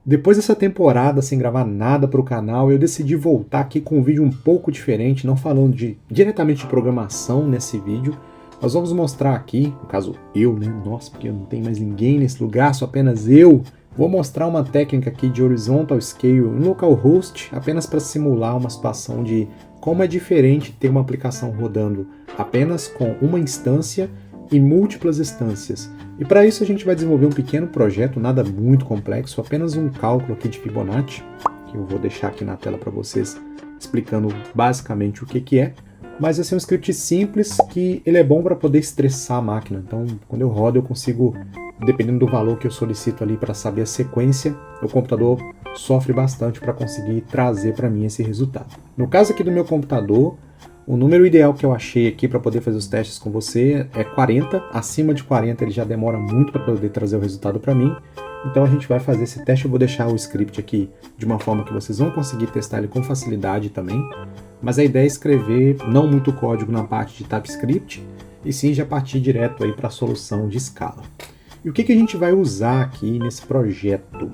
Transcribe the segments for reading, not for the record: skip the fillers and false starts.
Depois dessa temporada sem gravar nada para o canal, eu decidi voltar aqui com um vídeo um pouco diferente, não falando diretamente de programação nesse vídeo. Nós vamos mostrar aqui, no caso eu, né? Nossa, porque não tem mais ninguém nesse lugar, só apenas eu. Vou mostrar uma técnica aqui de Horizontal Scale em localhost, apenas para simular uma situação de como é diferente ter uma aplicação rodando apenas com uma instância e múltiplas instâncias. E para isso a gente vai desenvolver um pequeno projeto, nada muito complexo, apenas um cálculo aqui de Fibonacci, que eu vou deixar aqui na tela para vocês explicando basicamente o que é. Mas esse é um script simples que ele é bom para poder estressar a máquina. Então, quando eu rodo, eu consigo, dependendo do valor que eu solicito ali para saber a sequência, o computador sofre bastante para conseguir trazer para mim esse resultado. No caso aqui do meu computador, o número ideal que eu achei aqui para poder fazer os testes com você é 40. Acima de 40 ele já demora muito para poder trazer o resultado para mim. Então a gente vai fazer esse teste. Eu vou deixar o script aqui de uma forma que vocês vão conseguir testar ele com facilidade também. Mas a ideia é escrever não muito código na parte de TypeScript, e sim já partir direto aí para a solução de escala. E o que a gente vai usar aqui nesse projeto?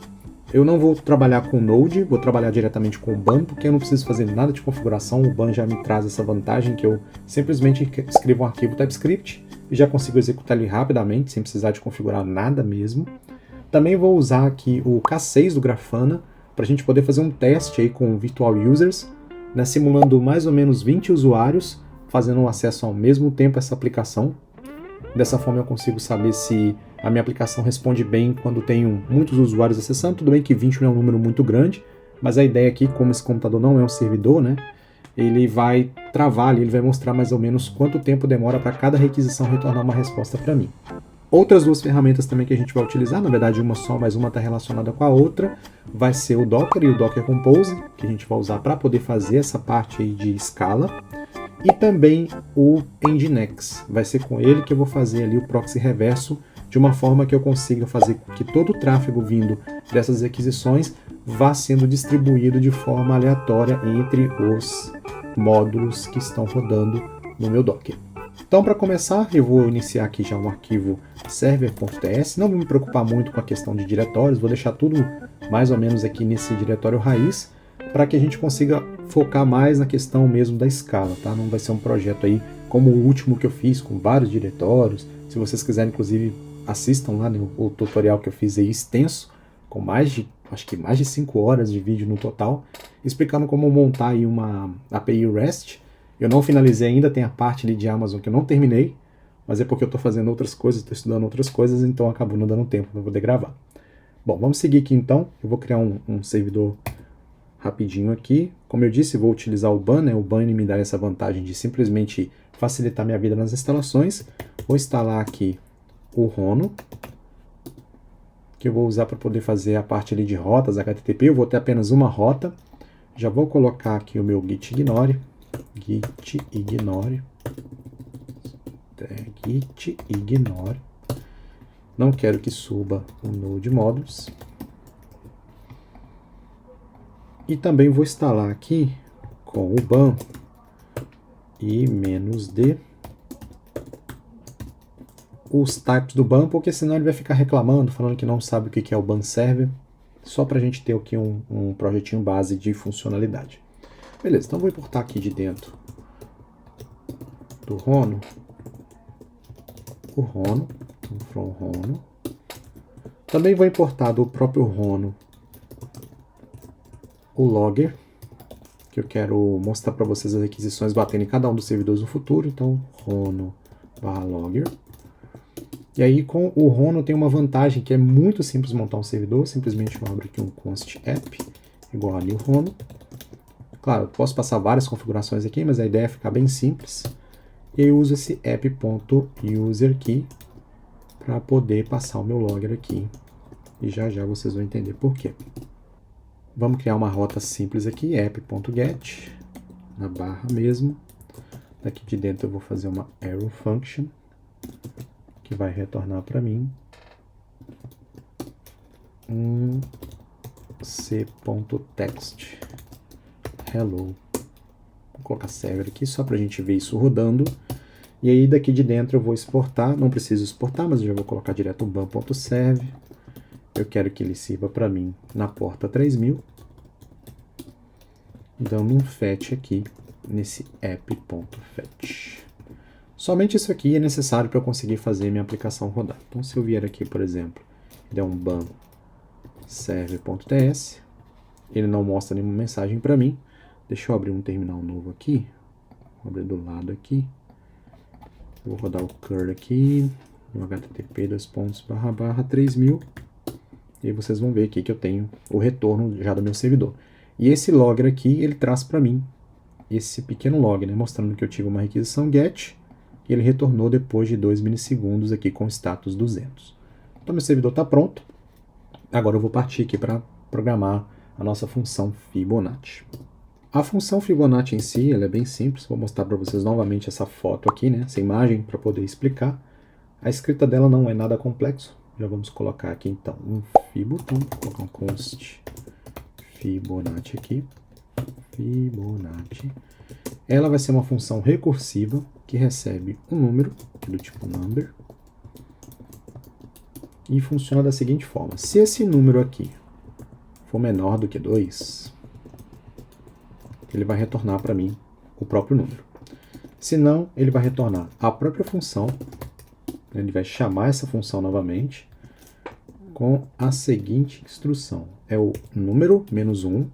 Eu não vou trabalhar com Node, vou trabalhar diretamente com o BAM, porque eu não preciso fazer nada de configuração. O BAM já me traz essa vantagem que eu simplesmente escrevo um arquivo TypeScript e já consigo executar ele rapidamente, sem precisar de configurar nada mesmo. Também vou usar aqui o K6 do Grafana, para a gente poder fazer um teste aí com virtual users, né, simulando mais ou menos 20 usuários, fazendo um acesso ao mesmo tempo a essa aplicação. Dessa forma eu consigo saber se a minha aplicação responde bem quando tenho muitos usuários acessando. Tudo bem que 20 não é um número muito grande, mas a ideia aqui, como esse computador não é um servidor, né, ele vai travar ali, ele vai mostrar mais ou menos quanto tempo demora para cada requisição retornar uma resposta para mim. Outras duas ferramentas também que a gente vai utilizar, na verdade uma só, mas uma está relacionada com a outra, vai ser o Docker e o Docker Compose, que a gente vai usar para poder fazer essa parte aí de escala. E também o Nginx, vai ser com ele que eu vou fazer ali o proxy reverso, de uma forma que eu consiga fazer com que todo o tráfego vindo dessas requisições vá sendo distribuído de forma aleatória entre os módulos que estão rodando no meu Docker. Então, para começar, eu vou iniciar aqui já um arquivo server.ts, não vou me preocupar muito com a questão de diretórios, vou deixar tudo mais ou menos aqui nesse diretório raiz, para que a gente consiga focar mais na questão mesmo da escala, tá? Não vai ser um projeto aí como o último que eu fiz, com vários diretórios. Se vocês quiserem, inclusive, assistam lá o tutorial que eu fiz aí extenso, com acho que mais de 5 horas de vídeo no total, explicando como montar aí uma API REST. Eu não finalizei ainda, tem a parte ali de Amazon que eu não terminei, mas é porque eu estou fazendo outras coisas, estou estudando outras coisas, então acabou não dando tempo para poder gravar. Bom, vamos seguir aqui então. Eu vou criar um servidor rapidinho aqui. Como eu disse, vou utilizar o BAN, né? O BAN me dá essa vantagem de simplesmente facilitar minha vida nas instalações. Vou instalar aqui o Rono, que eu vou usar para poder fazer a parte ali de rotas HTTP. Eu vou ter apenas uma rota. Já vou colocar aqui o meu git ignore. Git ignore. Não quero que suba o Node Modules. E também vou instalar aqui com o BAN e -d os types do BAN, porque senão ele vai ficar reclamando, falando que não sabe o que é o BAN server, só para a gente ter aqui um projetinho base de funcionalidade. Beleza, então vou importar aqui de dentro do Rono, o Rono, então from Rono. Também vou importar do próprio Rono o Logger, que eu quero mostrar para vocês as requisições batendo em cada um dos servidores no futuro, então Rono/Logger. E aí com o Rono tem uma vantagem que é muito simples montar um servidor, simplesmente eu abro aqui um const app, igual ali o Rono. Claro, eu posso passar várias configurações aqui, mas a ideia é ficar bem simples. E eu uso esse app.userKey para poder passar o meu logger aqui. E já já vocês vão entender por quê. Vamos criar uma rota simples aqui, app.get, na barra mesmo. Daqui de dentro eu vou fazer uma arrow function, que vai retornar para mim um c.text hello. Vou colocar server aqui só para a gente ver isso rodando. E aí daqui de dentro eu vou exportar, não preciso exportar, mas eu já vou colocar direto um ban.serve. eu quero que ele sirva para mim na porta 3000, dando um fetch aqui nesse app.fetch. Somente isso aqui é necessário para eu conseguir fazer minha aplicação rodar. Então, se eu vier aqui, por exemplo, der um ban server.ts, ele não mostra nenhuma mensagem para mim. Deixa eu abrir um terminal novo aqui. Vou abrir do lado aqui. Vou rodar o curl aqui, no http://3000. E aí vocês vão ver aqui que eu tenho o retorno já do meu servidor. E esse logger aqui, ele traz para mim esse pequeno log, né, mostrando que eu tive uma requisição GET, e ele retornou depois de 2 milissegundos aqui com status 200. Então meu servidor está pronto. Agora eu vou partir aqui para programar a nossa função Fibonacci. A função Fibonacci em si, ela é bem simples. Vou mostrar para vocês novamente essa foto aqui, né, essa imagem, para poder explicar. A escrita dela não é nada complexo. Já vamos colocar aqui então um Fibo, então vou colocar um const Fibonacci aqui. Fibonacci. Ela vai ser uma função recursiva que recebe um número, do tipo number, e funciona da seguinte forma. Se esse número aqui for menor do que 2, ele vai retornar para mim o próprio número. Se não, ele vai retornar a própria função, ele vai chamar essa função novamente com a seguinte instrução. É o número menos 1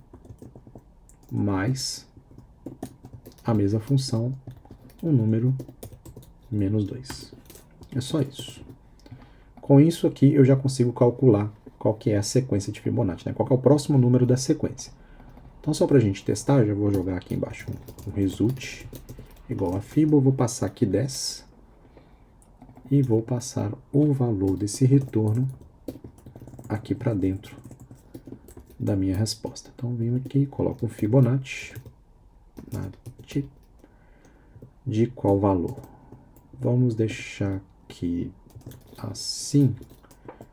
mais a mesma função, o número menos 2. É só isso. Com isso aqui eu já consigo calcular qual que é a sequência de Fibonacci, né? Qual que é o próximo número da sequência. Então só para a gente testar, eu já vou jogar aqui embaixo um result igual a Fibo, vou passar aqui 10 e vou passar o valor desse retorno aqui para dentro da minha resposta. Então venho aqui, coloco um Fibonacci de qual valor? Vamos deixar aqui assim,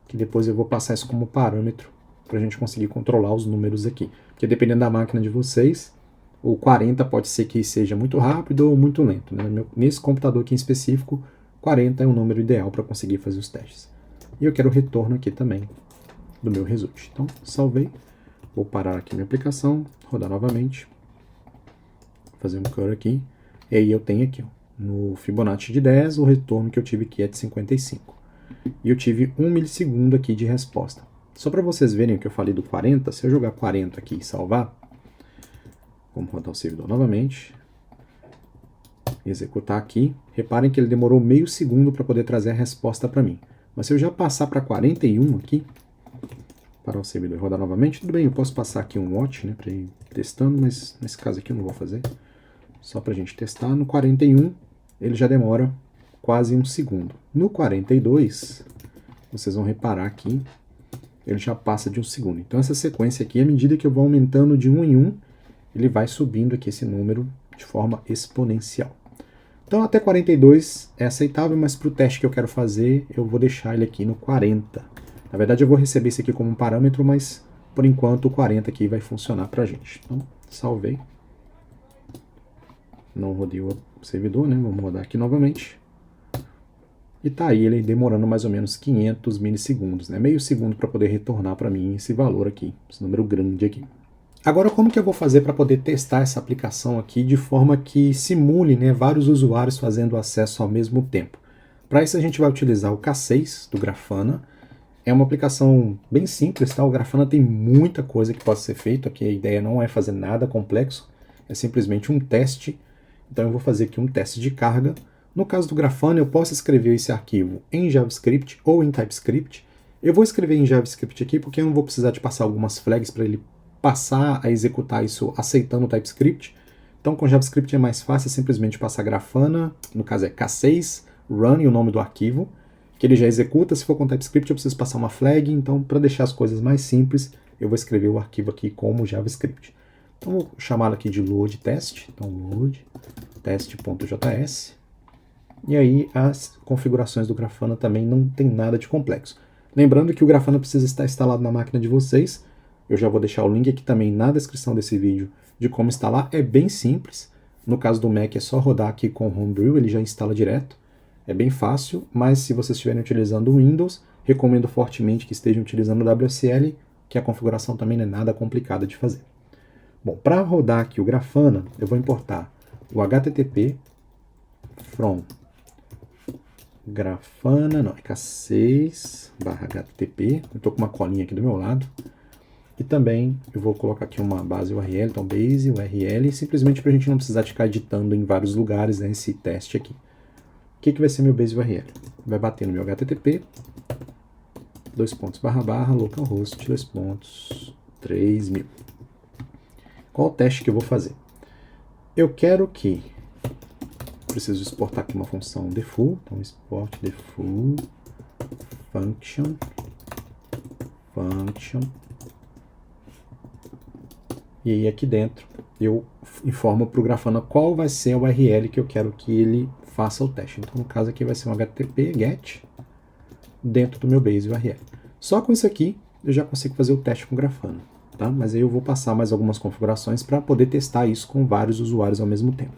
que depois eu vou passar isso como parâmetro para a gente conseguir controlar os números aqui. Porque dependendo da máquina de vocês, o 40 pode ser que seja muito rápido ou muito lento, né? Nesse computador aqui em específico, 40 é o número ideal para conseguir fazer os testes. E eu quero o retorno aqui também do meu result. Então, salvei. Vou parar aqui minha aplicação, rodar novamente, fazer um curl aqui, e aí eu tenho aqui, ó, no Fibonacci de 10, o retorno que eu tive aqui é de 55. E eu tive 1 milissegundo aqui de resposta. Só para vocês verem o que eu falei do 40, se eu jogar 40 aqui e salvar, vamos rodar o servidor novamente, executar aqui, reparem que ele demorou meio segundo para poder trazer a resposta para mim. Mas se eu já passar para 41 aqui, parar o servidor e rodar novamente, tudo bem, eu posso passar aqui um watch, né, para ir testando, mas nesse caso aqui eu não vou fazer. Só para a gente testar. No 41, ele já demora quase um segundo. No 42, vocês vão reparar aqui, ele já passa de um segundo. Então essa sequência aqui, à medida que eu vou aumentando de 1 em 1, ele vai subindo aqui esse número de forma exponencial. Então até 42 é aceitável, mas para o teste que eu quero fazer, eu vou deixar ele aqui no 40. Na verdade eu vou receber isso aqui como um parâmetro, mas por enquanto o 40 aqui vai funcionar para a gente. Então salvei. Não rodei o servidor, né? Vamos rodar aqui novamente. E tá aí ele demorando mais ou menos 500 milissegundos, né? Meio segundo para poder retornar para mim esse valor aqui, esse número grande aqui. Agora, como que eu vou fazer para poder testar essa aplicação aqui de forma que simule, né, vários usuários fazendo acesso ao mesmo tempo? Para isso a gente vai utilizar o K6 do Grafana. É uma aplicação bem simples, tá? O Grafana tem muita coisa que pode ser feito aqui. A ideia não é fazer nada complexo, é simplesmente um teste. Então eu vou fazer aqui um teste de carga. No caso do Grafana, eu posso escrever esse arquivo em JavaScript ou em TypeScript. Eu vou escrever em JavaScript aqui porque eu não vou precisar de passar algumas flags para ele passar a executar isso aceitando o TypeScript. Então com JavaScript é mais fácil, é simplesmente passar Grafana, no caso é K6, run e o nome do arquivo, que ele já executa. Se for com TypeScript eu preciso passar uma flag, então para deixar as coisas mais simples, eu vou escrever o arquivo aqui como JavaScript. Então vou chamá-lo aqui de load test, então load test.js. E aí as configurações do Grafana também não tem nada de complexo. Lembrando que o Grafana precisa estar instalado na máquina de vocês. Eu já vou deixar o link aqui também na descrição desse vídeo de como instalar. É bem simples. No caso do Mac é só rodar aqui com o Homebrew, ele já instala direto. É bem fácil, mas se vocês estiverem utilizando o Windows, recomendo fortemente que estejam utilizando o WSL, que a configuração também não é nada complicada de fazer. Bom, para rodar aqui o Grafana, eu vou importar o HTTP from Grafana, não, é K6/HTTP. Eu estou com uma colinha aqui do meu lado. E também eu vou colocar aqui uma base URL, então base URL, simplesmente para a gente não precisar de ficar editando em vários lugares, né, esse teste aqui. O que vai ser meu base URL? Vai bater no meu HTTP, //localhost 3.000. Qual o teste que eu vou fazer? Eu quero que... Preciso exportar aqui uma função default, então export default function. E aí aqui dentro eu informo para o Grafana qual vai ser a URL que eu quero que ele faça o teste. Então no caso aqui vai ser um HTTP GET dentro do meu base URL. Só com isso aqui eu já consigo fazer o teste com o Grafana, tá? Mas aí eu vou passar mais algumas configurações para poder testar isso com vários usuários ao mesmo tempo.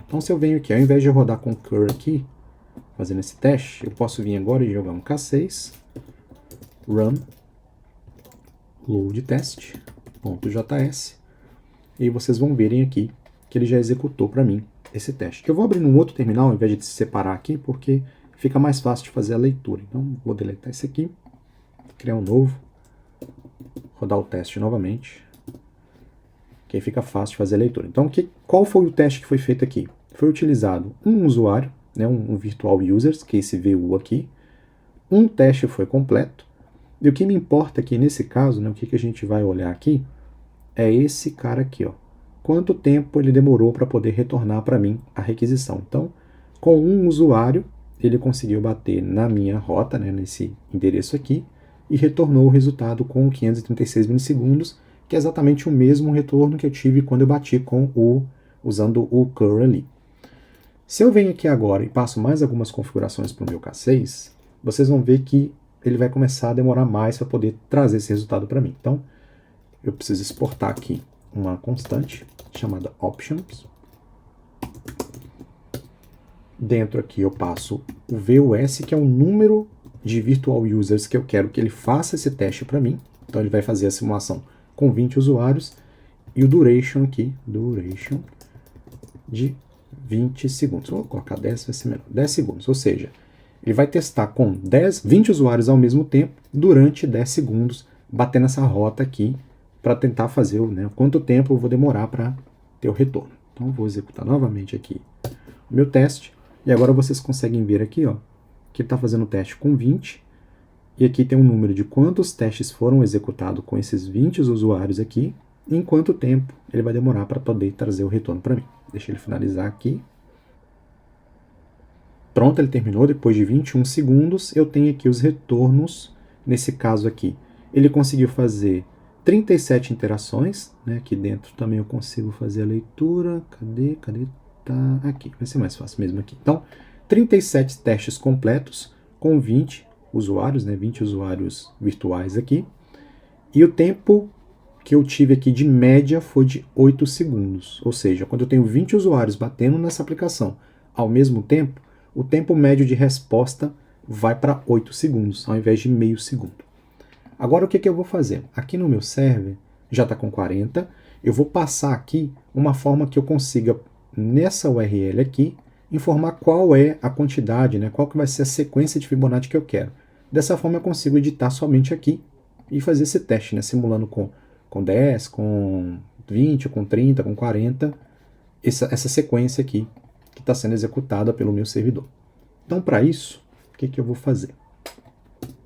Então se eu venho aqui, ao invés de eu rodar com o curl aqui, fazendo esse teste, eu posso vir agora e jogar um K6 run load test.js e vocês vão verem aqui que ele já executou para mim esse teste. Eu vou abrir num outro terminal, ao invés de se separar aqui, porque fica mais fácil de fazer a leitura. Então vou deletar esse aqui, criar um novo, rodar o teste novamente, que aí fica fácil de fazer a leitura. Então qual foi o teste que foi feito aqui? Foi utilizado um usuário, né, um virtual users, que é esse VU aqui, um teste foi completo, e o que me importa aqui nesse caso, né, o que a gente vai olhar aqui, é esse cara aqui, ó. Quanto tempo ele demorou para poder retornar para mim a requisição. Então, com um usuário, ele conseguiu bater na minha rota, né, nesse endereço aqui, e retornou o resultado com 536 milissegundos, que é exatamente o mesmo retorno que eu tive quando eu bati usando o curl ali. Se eu venho aqui agora e passo mais algumas configurações para o meu K6, vocês vão ver que ele vai começar a demorar mais para poder trazer esse resultado para mim. Então, eu preciso exportar aqui uma constante chamada options. Dentro aqui eu passo o VUS, que é o número de virtual users que eu quero que ele faça esse teste para mim. Então ele vai fazer a simulação com 20 usuários. E o duration aqui, duration de 20 segundos. Vou colocar 10, vai ser menor. 10 segundos, ou seja, ele vai testar com 20 usuários ao mesmo tempo, durante 10 segundos, batendo essa rota aqui, para tentar fazer, né, quanto tempo eu vou demorar para ter o retorno. Então, eu vou executar novamente aqui o meu teste, e agora vocês conseguem ver aqui, ó, que ele está fazendo o teste com 20, e aqui tem um número de quantos testes foram executados com esses 20 usuários aqui, e em quanto tempo ele vai demorar para poder trazer o retorno para mim. Deixa ele finalizar aqui. Pronto, ele terminou. Depois de 21 segundos, eu tenho aqui os retornos. Nesse caso aqui, ele conseguiu fazer 37 interações, né? Aqui dentro também eu consigo fazer a leitura. Cadê? Tá aqui. Vai ser mais fácil mesmo aqui. Então, 37 testes completos com 20 usuários, né? 20 usuários virtuais aqui. E o tempo que eu tive aqui de média foi de 8 segundos. Ou seja, quando eu tenho 20 usuários batendo nessa aplicação ao mesmo tempo, o tempo médio de resposta vai para 8 segundos, ao invés de meio segundo. Agora o que eu vou fazer? Aqui no meu server já está com 40, eu vou passar aqui uma forma que eu consiga, nessa URL aqui, informar qual é a quantidade, né, qual que vai ser a sequência de Fibonacci que eu quero. Dessa forma eu consigo editar somente aqui e fazer esse teste, né, simulando com 10, com 20, com 30, com 40, essa sequência aqui que está sendo executada pelo meu servidor. Então, para isso, o que eu vou fazer?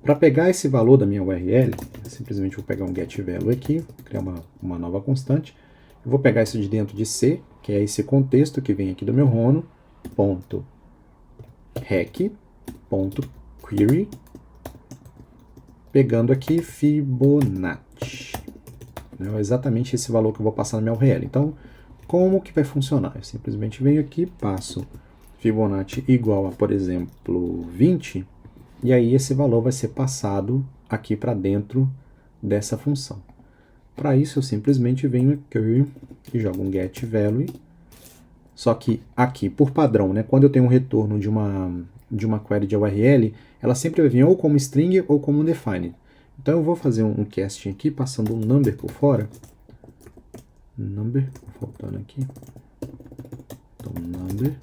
Para pegar esse valor da minha URL, eu simplesmente vou pegar um getValue aqui, criar uma nova constante. Eu vou pegar isso de dentro de C, que é esse contexto que vem aqui do meu Rono, .rec.query, pegando aqui Fibonacci. É exatamente esse valor que eu vou passar na minha URL. Então, como que vai funcionar? Eu simplesmente venho aqui, passo Fibonacci igual a, por exemplo, 20, e aí esse valor vai ser passado aqui para dentro dessa função. Para isso, eu simplesmente venho aqui e jogo um getValue. Só que aqui, por padrão, né, quando eu tenho um retorno de uma de uma query de URL, ela sempre vai vir ou como string ou como undefined. Então eu vou fazer um casting aqui, passando um number por fora. Number, voltando aqui. Então, number.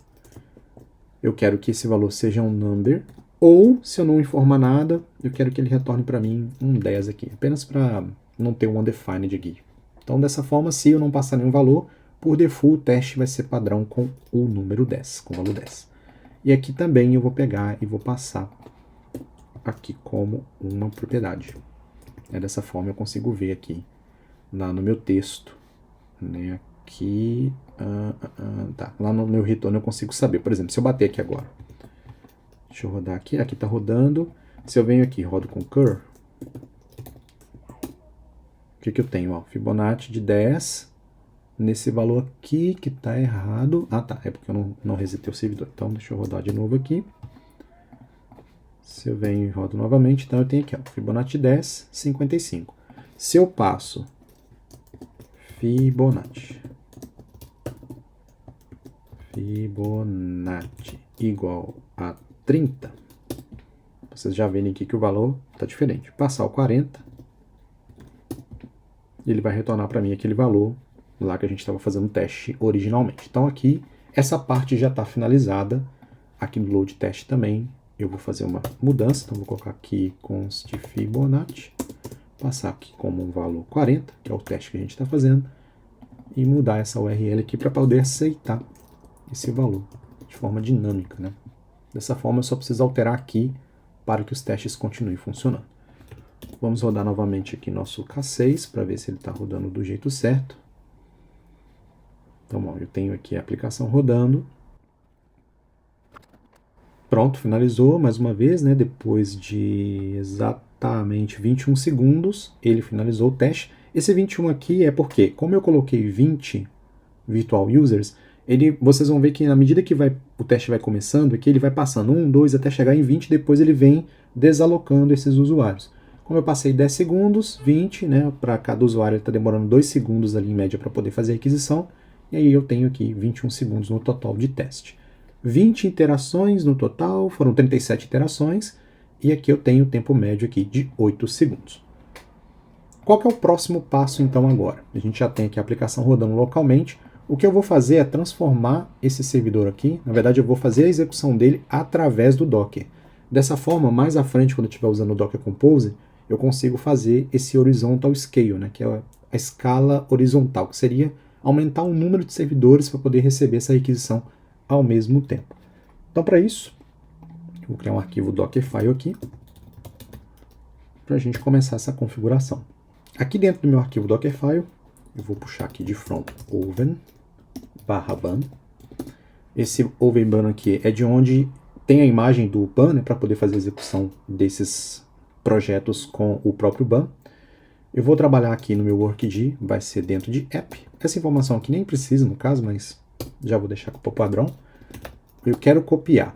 Eu quero que esse valor seja um number, ou, se eu não informar nada, eu quero que ele retorne para mim um 10 aqui, apenas para não ter um undefined aqui. Então, dessa forma, se eu não passar nenhum valor, por default o teste vai ser padrão com o número 10, com o valor 10. E aqui também eu vou pegar e vou passar aqui como uma propriedade. Dessa forma eu consigo ver aqui lá no meu texto, né? Aqui, tá, lá no meu retorno eu consigo saber. Por exemplo, se eu bater aqui agora, deixa eu rodar aqui, aqui está rodando. Se eu venho aqui, rodo com cur, o que eu tenho? Ó, Fibonacci de 10 nesse valor aqui que está errado. Ah, tá, é porque eu não resetei o servidor. Então, deixa eu rodar de novo aqui. Se eu venho e rodo novamente, então eu tenho aqui, ó, Fibonacci 10, 55. Se eu passo Fibonacci igual a 30, vocês já veem aqui que o valor está diferente. Passar o 40, ele vai retornar para mim aquele valor lá que a gente estava fazendo o teste originalmente. Então aqui, essa parte já está finalizada. Aqui no load test também, eu vou fazer uma mudança. Então vou colocar aqui const Fibonacci, passar aqui como um valor 40, que é o teste que a gente está fazendo, e mudar essa URL aqui para poder aceitar esse valor de forma dinâmica, né? Dessa forma eu só preciso alterar aqui para que os testes continuem funcionando. Vamos rodar novamente aqui nosso K6 para ver se ele está rodando do jeito certo. Então, ó, eu tenho aqui a aplicação rodando. Pronto, finalizou mais uma vez, né? Depois de exatamente 21 segundos, ele finalizou o teste. Esse 21 aqui é porque, como eu coloquei 20 virtual users, vocês vão ver que na medida que o teste vai começando, aqui ele vai passando 1, 2, até chegar em 20, depois ele vem desalocando esses usuários. Como eu passei 10 segundos, 20, né, para cada usuário ele está demorando 2 segundos ali em média para poder fazer a requisição, e aí eu tenho aqui 21 segundos no total de teste. 20 interações no total, foram 37 interações, e aqui eu tenho o tempo médio aqui de 8 segundos. Qual que é o próximo passo então agora? A gente já tem aqui a aplicação rodando localmente. O que eu vou fazer é transformar esse servidor aqui, na verdade eu vou fazer a execução dele através do Docker. Dessa forma, mais à frente, quando eu estiver usando o Docker Compose, eu consigo fazer esse horizontal scale, né, que é a escala horizontal, que seria aumentar o número de servidores para poder receber essa requisição ao mesmo tempo. Então, para isso, eu vou criar um arquivo Dockerfile aqui, para a gente começar essa configuração. Aqui dentro do meu arquivo Dockerfile, eu vou puxar aqui de front oven/ban. Esse oven/ban aqui é de onde tem a imagem do ban, né, para poder fazer a execução desses projetos com o próprio ban. Eu vou trabalhar aqui no meu workd, vai ser dentro de app. Essa informação aqui nem precisa no caso, mas já vou deixar com o padrão. Eu quero copiar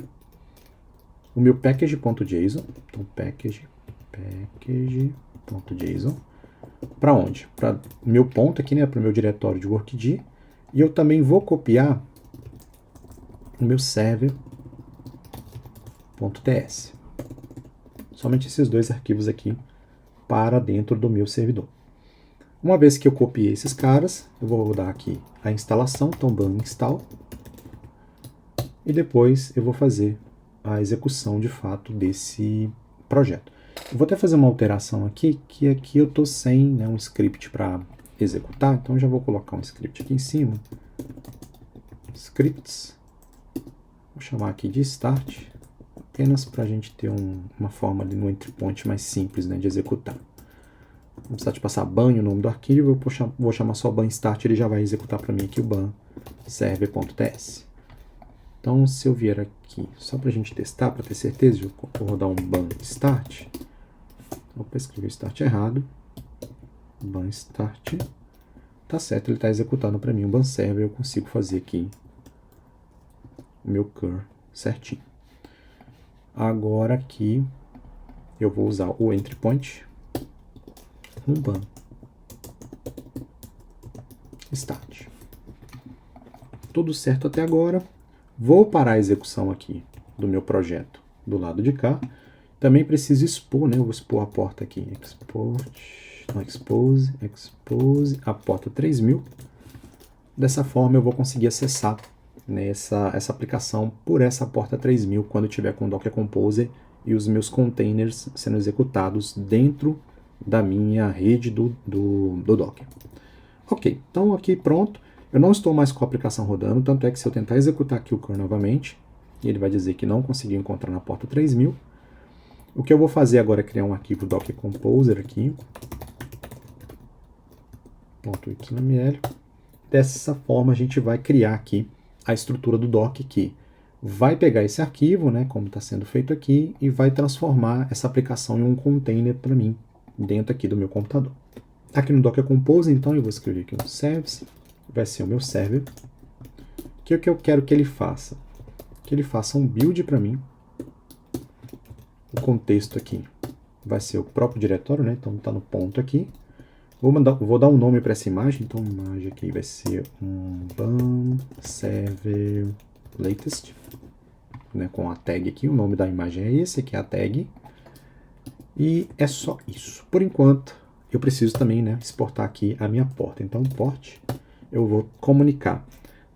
o meu package.json, então package.json, para onde? Para o meu ponto aqui, né, para o meu diretório de workd, e eu também vou copiar o meu server.ts. Somente esses dois arquivos aqui para dentro do meu servidor. Uma vez que eu copiei esses caras, eu vou rodar aqui a instalação, então ban install, e depois eu vou fazer a execução de fato desse projeto. Eu vou até fazer uma alteração aqui, que aqui eu estou sem, né, um script para executar, então eu já vou colocar um script aqui em cima. Scripts, vou chamar aqui de start, apenas para a gente ter uma forma ali no entry point mais simples, né, de executar. Não precisar de passar ban o nome do arquivo, eu vou chamar só ban start, ele já vai executar para mim aqui o ban server.ts. Então, se eu vier aqui, só para a gente testar, para ter certeza, eu vou rodar um ban start. Opa, escrevi start errado. Ban start. Tá certo, ele está executando para mim o ban server, eu consigo fazer aqui o meu cur certinho. Agora aqui, eu vou usar o entry point, um ban start. Tudo certo até agora. Vou parar a execução aqui do meu projeto do lado de cá. Também preciso expor, né? Eu vou expor a porta aqui. Expose a porta 3000. Dessa forma eu vou conseguir acessar, né, essa aplicação por essa porta 3000 quando eu tiver com o Docker Composer e os meus containers sendo executados dentro da minha rede do Docker. Ok, então aqui pronto. Eu não estou mais com a aplicação rodando, tanto é que se eu tentar executar aqui o curl novamente, ele vai dizer que não conseguiu encontrar na porta 3000. O que eu vou fazer agora é criar um arquivo Docker Composer aqui, .xml. Dessa forma a gente vai criar aqui a estrutura do Docker que vai pegar esse arquivo, né, como está sendo feito aqui, e vai transformar essa aplicação em um container para mim, dentro aqui do meu computador. Aqui no Docker Composer, então, eu vou escrever aqui um service, vai ser o meu server, que é o que eu quero que ele faça. Que ele faça um build para mim. O contexto aqui vai ser o próprio diretório, né, então está no ponto aqui. Vou dar um nome para essa imagem, então a imagem aqui vai ser um BAM server latest, né, com a tag aqui, o nome da imagem é esse, aqui é a tag, e é só isso. Por enquanto, eu preciso também, né, exportar aqui a minha porta, então port, eu vou comunicar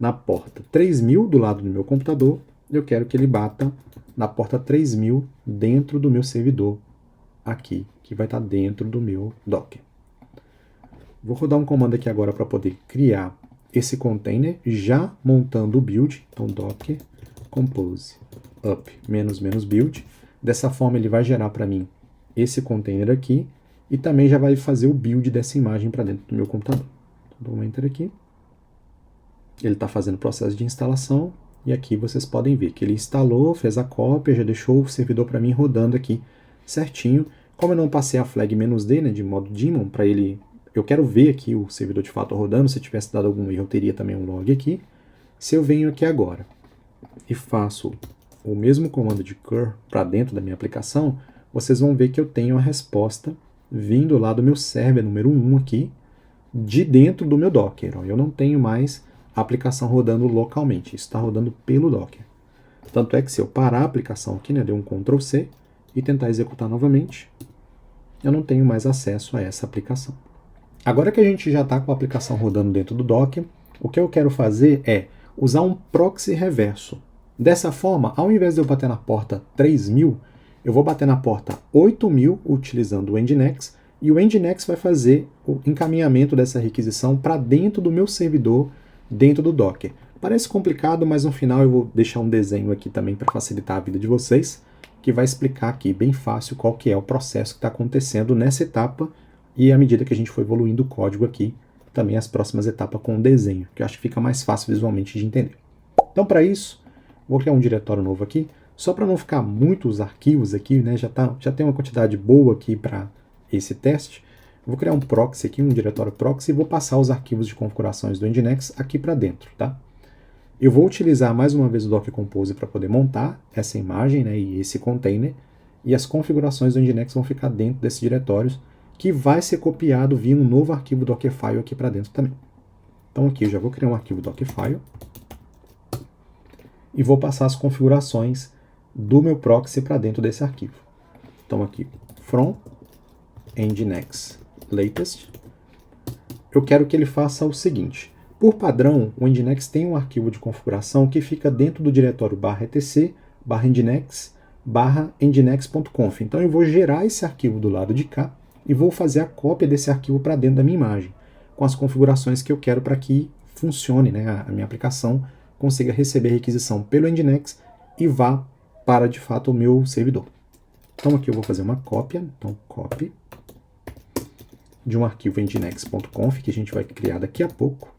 na porta 3000 do lado do meu computador, eu quero que ele bata na porta 3000 dentro do meu servidor aqui, que vai estar dentro do meu Docker. Vou rodar um comando aqui agora para poder criar esse container, já montando o build. Então, docker compose up --build. Dessa forma, ele vai gerar para mim esse container aqui e também já vai fazer o build dessa imagem para dentro do meu computador. Então, dou um enter aqui. Ele está fazendo o processo de instalação e aqui vocês podem ver que ele instalou, fez a cópia, já deixou o servidor para mim rodando aqui certinho. Como eu não passei a flag "-d", né, de modo daemon, para ele... Eu quero ver aqui o servidor de fato rodando. Se tivesse dado algum erro, eu teria também um log aqui. Se eu venho aqui agora e faço o mesmo comando de curl para dentro da minha aplicação, vocês vão ver que eu tenho a resposta vindo lá do meu server número 1 aqui, de dentro do meu Docker. Ó. Eu não tenho mais a aplicação rodando localmente, isso está rodando pelo Docker. Tanto é que se eu parar a aplicação aqui, né, dei um Ctrl C e tentar executar novamente, eu não tenho mais acesso a essa aplicação. Agora que a gente já está com a aplicação rodando dentro do Docker, o que eu quero fazer é usar um proxy reverso. Dessa forma, ao invés de eu bater na porta 3000, eu vou bater na porta 8000 utilizando o Nginx, e o Nginx vai fazer o encaminhamento dessa requisição para dentro do meu servidor, dentro do Docker. Parece complicado, mas no final eu vou deixar um desenho aqui também para facilitar a vida de vocês, que vai explicar aqui bem fácil qual que é o processo que está acontecendo nessa etapa, e à medida que a gente for evoluindo o código aqui, também as próximas etapas com o desenho, que eu acho que fica mais fácil visualmente de entender. Então, para isso, vou criar um diretório novo aqui, só para não ficar muitos arquivos aqui, né? Já tem uma quantidade boa aqui para esse teste. Vou criar um proxy aqui, um diretório proxy, e vou passar os arquivos de configurações do Nginx aqui para dentro, tá? Eu vou utilizar mais uma vez o Docker Compose para poder montar essa imagem, né, e esse container, e as configurações do Nginx vão ficar dentro desses diretórios, que vai ser copiado via um novo arquivo Dockerfile aqui para dentro também. Então aqui eu já vou criar um arquivo Dockerfile e vou passar as configurações do meu proxy para dentro desse arquivo. Então aqui, from Nginx latest, eu quero que ele faça o seguinte. Por padrão, o Nginx tem um arquivo de configuração que fica dentro do diretório /etc, /nginx, /nginx.conf. Então eu vou gerar esse arquivo do lado de cá e vou fazer a cópia desse arquivo para dentro da minha imagem, com as configurações que eu quero para que funcione, né, a minha aplicação consiga receber requisição pelo Nginx e vá para, de fato, o meu servidor. Então aqui eu vou fazer uma cópia, então copy, de um arquivo nginx.conf, que a gente vai criar daqui a pouco,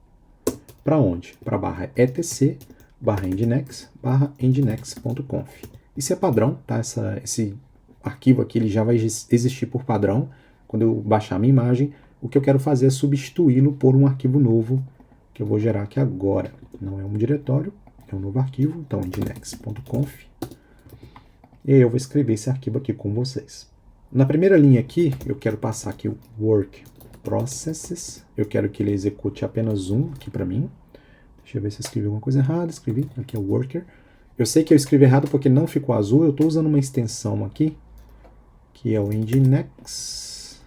para onde? Para /etc, /nginx, /nginx.conf. Isso é padrão, tá? Esse arquivo aqui ele já vai existir por padrão. Quando eu baixar a minha imagem, o que eu quero fazer é substituí-lo por um arquivo novo, que eu vou gerar aqui agora. Não é um diretório, é um novo arquivo, então nginx.conf. E aí eu vou escrever esse arquivo aqui com vocês. Na primeira linha aqui, eu quero passar aqui o work processes. Eu quero que ele execute apenas um aqui para mim. Deixa eu ver se eu escrevi alguma coisa errada. Escrevi, aqui é o worker. Eu sei que eu escrevi errado porque não ficou azul, eu estou usando uma extensão aqui, que é o Nginx.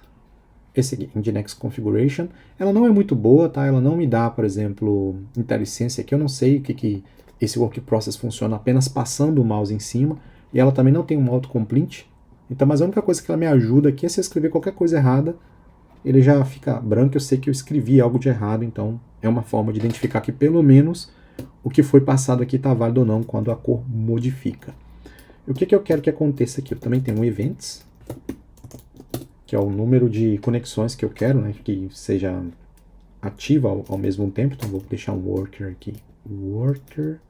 Esse aqui, Nginx Configuration. Ela não é muito boa, tá? Ela não me dá, por exemplo, IntelliSense aqui. Eu não sei o que esse work process funciona apenas passando o mouse em cima. E ela também não tem um autocomplete. Então, mas a única coisa que ela me ajuda aqui é se eu escrever qualquer coisa errada, ele já fica branco, eu sei que eu escrevi algo de errado, então é uma forma de identificar que pelo menos o que foi passado aqui está válido ou não quando a cor modifica. E o que eu quero que aconteça aqui? Eu também tenho um events, que é o número de conexões que eu quero, né, que seja ativa ao mesmo tempo, então vou deixar um worker aqui, worker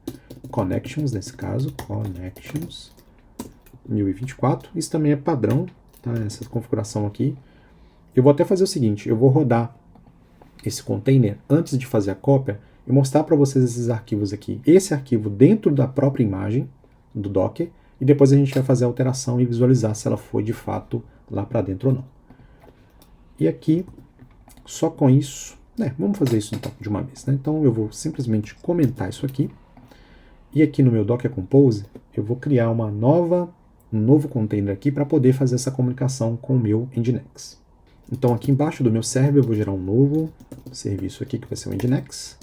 connections, nesse caso, connections 1024, isso também é padrão, tá, essa configuração aqui. Eu vou até fazer o seguinte, eu vou rodar esse container antes de fazer a cópia e mostrar para vocês esses arquivos aqui. Esse arquivo dentro da própria imagem do Docker e depois a gente vai fazer a alteração e visualizar se ela foi de fato lá para dentro ou não. E aqui, só com isso, vamos fazer isso então de uma vez. Né? Então eu vou simplesmente comentar isso aqui e aqui no meu Docker Compose eu vou criar um novo container aqui para poder fazer essa comunicação com o meu Nginx. Então aqui embaixo do meu server eu vou gerar um novo serviço aqui que vai ser o Nginx.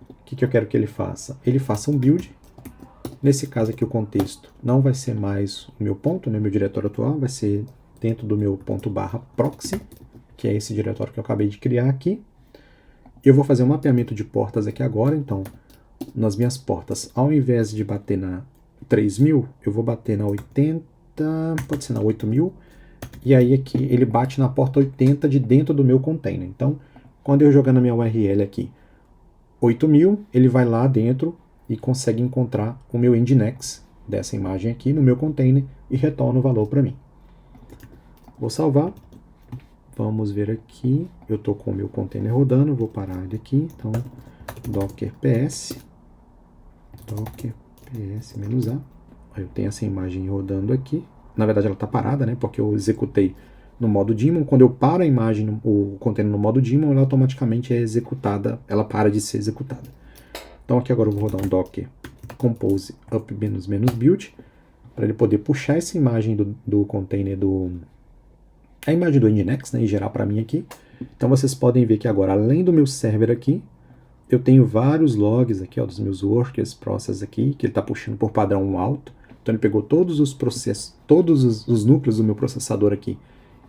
O que eu quero que ele faça? Ele faça um build. Nesse caso aqui o contexto não vai ser mais o meu ponto, né, meu diretório atual, vai ser dentro do meu ./proxy, que é esse diretório que eu acabei de criar aqui. Eu vou fazer um mapeamento de portas aqui agora, então nas minhas portas, ao invés de bater na 3000, eu vou bater na 80, pode ser na 8000, e aí aqui ele bate na porta 80 de dentro do meu container. Então, quando eu jogar na minha URL aqui 8000, ele vai lá dentro e consegue encontrar o meu Nginx dessa imagem aqui no meu container e retorna o valor para mim. Vou salvar. Vamos ver aqui. Eu estou com o meu container rodando, vou parar ele aqui. Então, docker ps -a. Eu tenho essa imagem rodando aqui. Na verdade ela está parada, né? Porque eu executei no modo daemon. Quando eu paro a imagem, o container no modo daemon, ela automaticamente é executada, ela para de ser executada. Então aqui agora eu vou rodar um docker compose up -build para ele poder puxar essa imagem do container a imagem do Nginx, né, e gerar para mim aqui. Então vocês podem ver que agora, além do meu server aqui, eu tenho vários logs aqui, ó, dos meus workers, process aqui, que ele está puxando por padrão alto. Então ele pegou todos os processos, todos os núcleos do meu processador aqui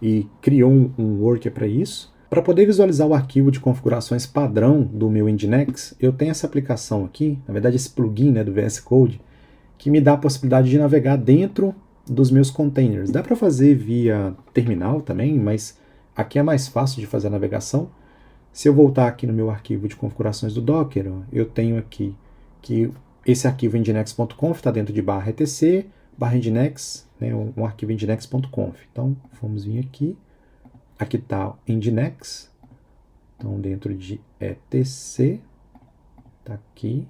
e criou um worker para isso. Para poder visualizar o arquivo de configurações padrão do meu Nginx, eu tenho essa aplicação aqui, na verdade esse plugin, né, do VS Code, que me dá a possibilidade de navegar dentro dos meus containers. Dá para fazer via terminal também, mas aqui é mais fácil de fazer a navegação. Se eu voltar aqui no meu arquivo de configurações do Docker, ó, eu tenho aqui que esse arquivo nginx.conf está dentro de /etc, /nginx, né, um arquivo nginx.conf. Então, vamos vir aqui. Aqui está Nginx. Então, dentro de etc, está aqui,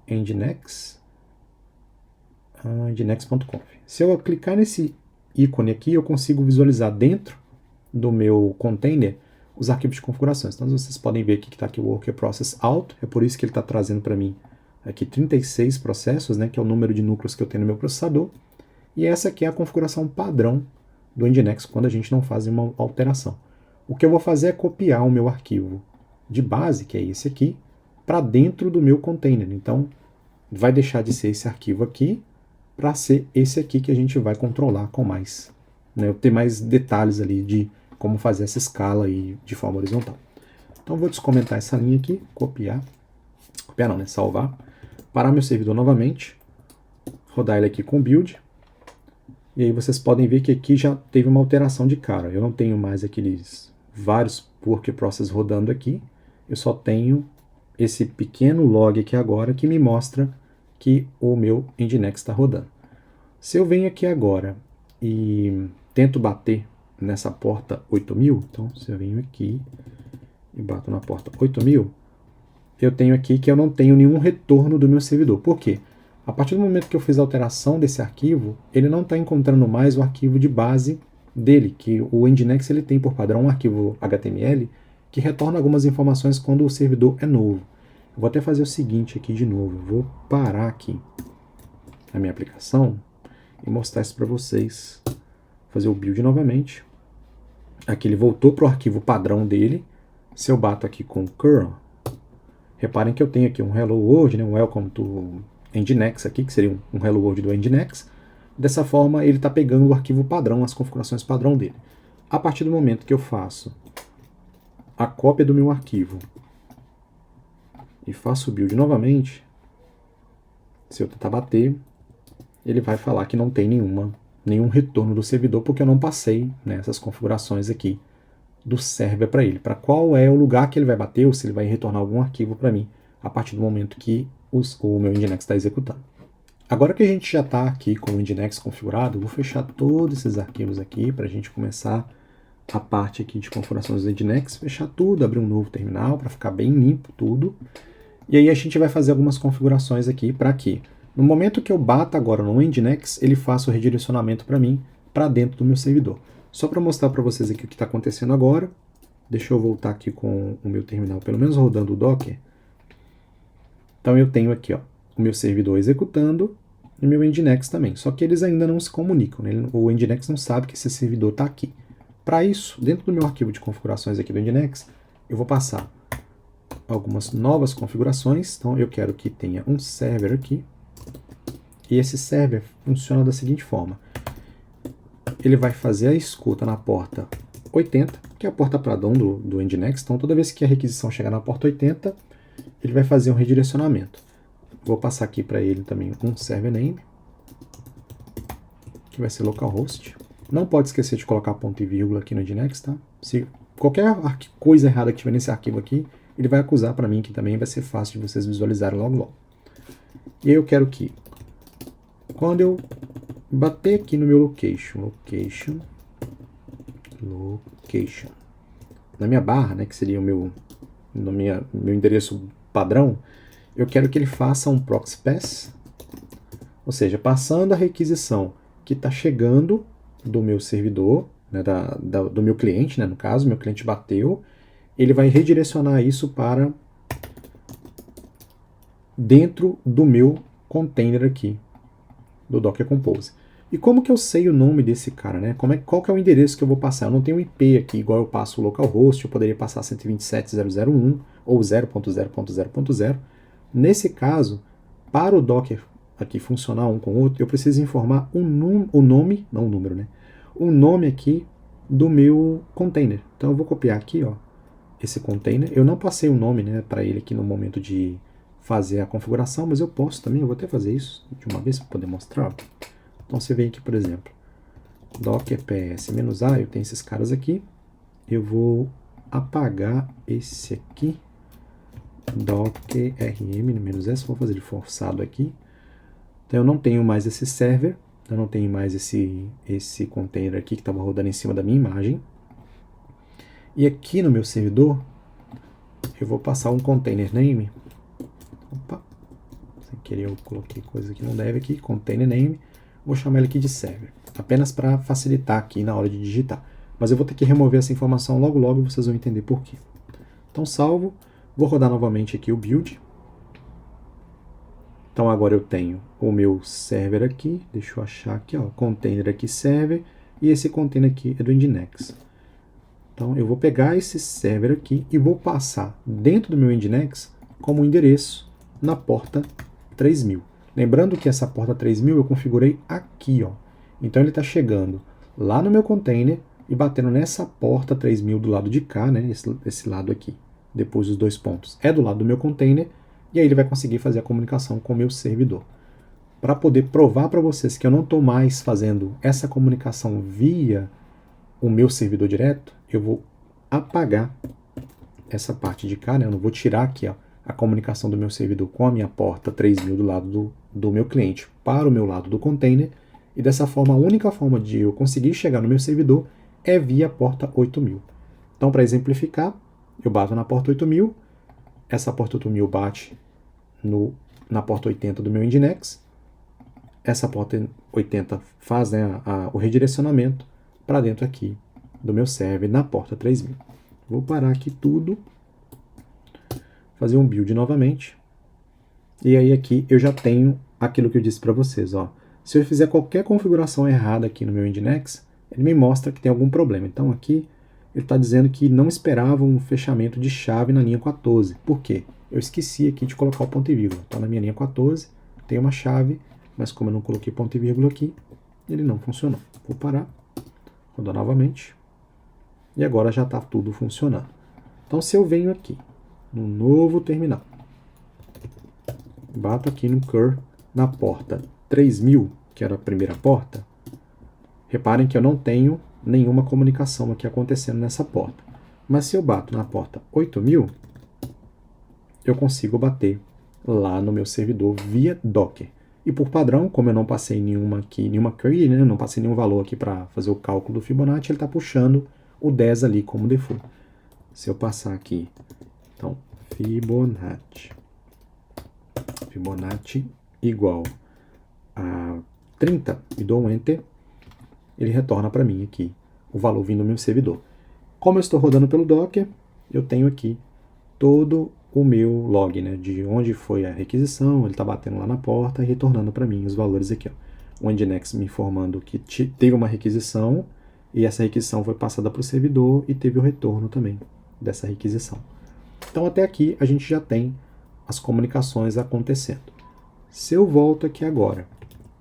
Nginx, nginx.conf. Se eu clicar nesse ícone aqui, eu consigo visualizar dentro do meu container os arquivos de configurações. Então, vocês podem ver aqui que está aqui o worker process alto, é por isso que ele está trazendo para mim aqui 36 processos, né, que é o número de núcleos que eu tenho no meu processador. E essa aqui é a configuração padrão do Nginx quando a gente não faz uma alteração. O que eu vou fazer é copiar o meu arquivo de base, que é esse aqui, para dentro do meu container. Então, vai deixar de ser esse arquivo aqui para ser esse aqui que a gente vai controlar com mais, né, eu ter mais detalhes ali de como fazer essa escala aí de forma horizontal. Então, vou descomentar essa linha aqui, copiar não, né, salvar, parar meu servidor novamente, rodar ele aqui com build, e aí vocês podem ver que aqui já teve uma alteração de cara. Eu não tenho mais aqueles vários work process rodando aqui, eu só tenho esse pequeno log aqui agora que me mostra que o meu Nginx está rodando. Se eu venho aqui agora e tento bater nessa porta 8000, então se eu venho aqui e bato na porta 8000, eu tenho aqui que eu não tenho nenhum retorno do meu servidor. Por quê? A partir do momento que eu fiz a alteração desse arquivo, ele não está encontrando mais o arquivo de base dele, que o Nginx ele tem por padrão um arquivo HTML que retorna algumas informações quando o servidor é novo. Eu vou até fazer o seguinte aqui de novo, eu vou parar aqui a minha aplicação e mostrar isso para vocês. Fazer o build novamente. Aqui ele voltou para o arquivo padrão dele. Se eu bato aqui com curl, reparem que eu tenho aqui um hello world, né, um welcome to Nginx aqui, que seria um hello world do Nginx. Dessa forma ele está pegando o arquivo padrão, as configurações padrão dele. A partir do momento que eu faço a cópia do meu arquivo e faço o build novamente, se eu tentar bater, ele vai falar que não tem nenhum retorno do servidor, porque eu não passei nessas configurações aqui do server para ele, para qual é o lugar que ele vai bater, ou se ele vai retornar algum arquivo para mim, a partir do momento que o meu Nginx está executando. Agora que a gente já está aqui com o Nginx configurado, eu vou fechar todos esses arquivos aqui para a gente começar a parte aqui de configurações do Nginx, fechar tudo, abrir um novo terminal para ficar bem limpo tudo. E aí a gente vai fazer algumas configurações aqui para que, no momento que eu bata agora no Nginx, ele faça o redirecionamento para mim, para dentro do meu servidor. Só para mostrar para vocês aqui o que está acontecendo agora, deixa eu voltar aqui com o meu terminal, pelo menos rodando o Docker. Então eu tenho aqui ó, o meu servidor executando e o meu Nginx também, só que eles ainda não se comunicam, né? O Nginx não sabe que esse servidor está aqui. Para isso, dentro do meu arquivo de configurações aqui do Nginx, eu vou passar algumas novas configurações. Então eu quero que tenha um server aqui. E esse server funciona da seguinte forma. Ele vai fazer a escuta na porta 80, que é a porta padrão do Nginx. Então toda vez que a requisição chegar na porta 80, ele vai fazer um redirecionamento. Vou passar aqui para ele também um server name, que vai ser localhost. Não pode esquecer de colocar ponto e vírgula aqui no Nginx, tá? Se qualquer coisa errada que tiver nesse arquivo aqui, ele vai acusar para mim, que também vai ser fácil de vocês visualizarem logo logo. E aí eu quero que, quando eu bater aqui no meu location, na minha barra, né, que seria o meu endereço padrão, eu quero que ele faça um proxy pass, ou seja, passando a requisição que está chegando do meu servidor, né, do meu cliente, né, no caso, meu cliente bateu, ele vai redirecionar isso para dentro do meu container aqui, do Docker Compose. E como que eu sei o nome desse cara, né? Qual que é o endereço que eu vou passar? Eu não tenho um IP aqui, igual eu passo o localhost, eu poderia passar 127.0.0.1 ou 0.0.0.0. Nesse caso, para o Docker aqui funcionar um com o outro, eu preciso informar o nome, não o número, né? O nome aqui do meu container. Então eu vou copiar aqui, ó, esse container. Eu não passei o nome, né, para ele aqui no momento de fazer a configuração, mas eu posso também, eu vou até fazer isso de uma vez para poder mostrar. Então você vem aqui, por exemplo, docker ps-a, eu tenho esses caras aqui. Eu vou apagar esse aqui, docker rm-s, vou fazer ele forçado aqui. Então eu não tenho mais esse server, eu não tenho mais esse container aqui que estava rodando em cima da minha imagem. E aqui no meu servidor, eu vou passar um container name. Opa, sem querer eu coloquei coisa que não deve aqui, container name. Vou chamar ele aqui de server, apenas para facilitar aqui na hora de digitar. Mas eu vou ter que remover essa informação logo logo e vocês vão entender por quê. Então salvo, vou rodar novamente aqui o build. Então agora eu tenho o meu server aqui, deixa eu achar aqui, ó, container aqui server, e esse container aqui é do Nginx. Então eu vou pegar esse server aqui e vou passar dentro do meu Nginx como endereço na porta 3000. Lembrando que essa porta 3000 eu configurei aqui, ó. Então ele está chegando lá no meu container e batendo nessa porta 3000 do lado de cá, né? Esse lado aqui, depois dos dois pontos, é do lado do meu container, e aí ele vai conseguir fazer a comunicação com o meu servidor. Para poder provar para vocês que eu não estou mais fazendo essa comunicação via o meu servidor direto, eu vou apagar essa parte de cá, né? Eu não vou tirar aqui, ó, a comunicação do meu servidor com a minha porta 3000 do lado do meu cliente para o meu lado do container, e dessa forma a única forma de eu conseguir chegar no meu servidor é via porta 8000. Então, para exemplificar, eu bato na porta 8000, essa porta 8000 bate na porta 80 do meu Nginx, essa porta 80 faz, né, o redirecionamento para dentro aqui do meu server na porta 3000. Vou parar aqui tudo, fazer um build novamente, e aí aqui eu já tenho aquilo que eu disse para vocês, ó. Se eu fizer qualquer configuração errada aqui no meu Nginx, ele me mostra que tem algum problema. Então aqui ele está dizendo que não esperava um fechamento de chave na linha 14. Por quê? Eu esqueci aqui de colocar o ponto e vírgula. Então na minha linha 14 tem uma chave, mas como eu não coloquei ponto e vírgula aqui, ele não funcionou. Vou parar, rodar novamente, e agora já está tudo funcionando. Então se eu venho aqui no novo terminal, bato aqui no cur na porta 3000, que era a primeira porta, reparem que eu não tenho nenhuma comunicação aqui acontecendo nessa porta. Mas se eu bato na porta 8000, eu consigo bater lá no meu servidor via Docker. E por padrão, como eu não passei nenhuma query, né, não passei nenhum valor aqui para fazer o cálculo do Fibonacci, ele está puxando o 10 ali como default. Se eu passar aqui, então, Fibonacci igual a 30 e dou um Enter, ele retorna para mim aqui o valor vindo do meu servidor. Como eu estou rodando pelo Docker, eu tenho aqui todo o meu log, né, de onde foi a requisição, ele está batendo lá na porta e retornando para mim os valores aqui. Ó. O Nginx me informando que teve uma requisição e essa requisição foi passada para o servidor e teve o retorno também dessa requisição. Então até aqui a gente já tem as comunicações acontecendo. Se eu volto aqui agora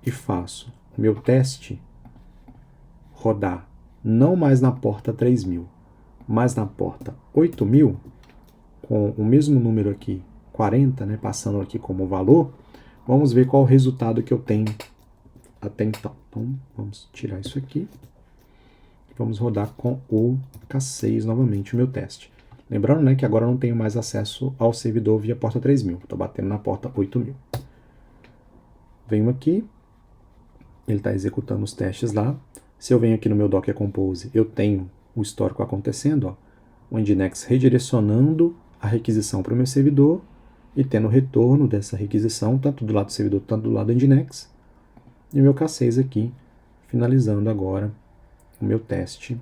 e faço o meu teste rodar não mais na porta 3000, mas na porta 8000, com o mesmo número aqui, 40, né, passando aqui como valor, vamos ver qual o resultado que eu tenho até então. Então, vamos tirar isso aqui. Vamos rodar com o K6 novamente o meu teste. Lembrando, né, que agora eu não tenho mais acesso ao servidor via porta 3000. Estou batendo na porta 8000. Venho aqui. Ele está executando os testes lá. Se eu venho aqui no meu Docker Compose, eu tenho o histórico acontecendo. Ó, o Nginx redirecionando a requisição para o meu servidor e tendo o retorno dessa requisição, tanto do lado do servidor, tanto do lado do Nginx. E o meu K6 aqui, finalizando agora o meu teste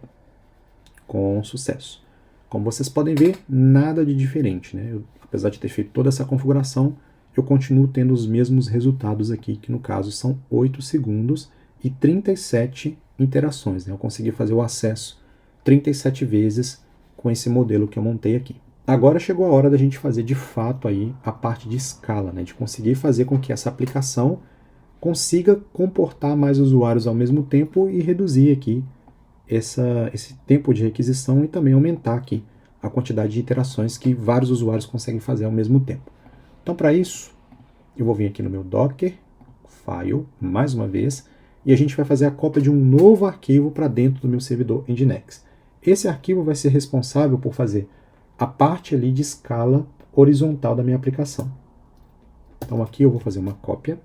com sucesso. Como vocês podem ver, nada de diferente, né? Apesar de ter feito toda essa configuração, eu continuo tendo os mesmos resultados aqui, que no caso são 8 segundos e 37 interações. Né? Eu consegui fazer o acesso 37 vezes com esse modelo que eu montei aqui. Agora chegou a hora da gente fazer de fato aí a parte de escala, né? De conseguir fazer com que essa aplicação consiga comportar mais usuários ao mesmo tempo e reduzir aqui esse tempo de requisição e também aumentar aqui a quantidade de iterações que vários usuários conseguem fazer ao mesmo tempo. Então, para isso, eu vou vir aqui no meu Docker, File, mais uma vez, e a gente vai fazer a cópia de um novo arquivo para dentro do meu servidor Nginx. Esse arquivo vai ser responsável por fazer a parte ali de escala horizontal da minha aplicação. Então, aqui eu vou fazer uma cópia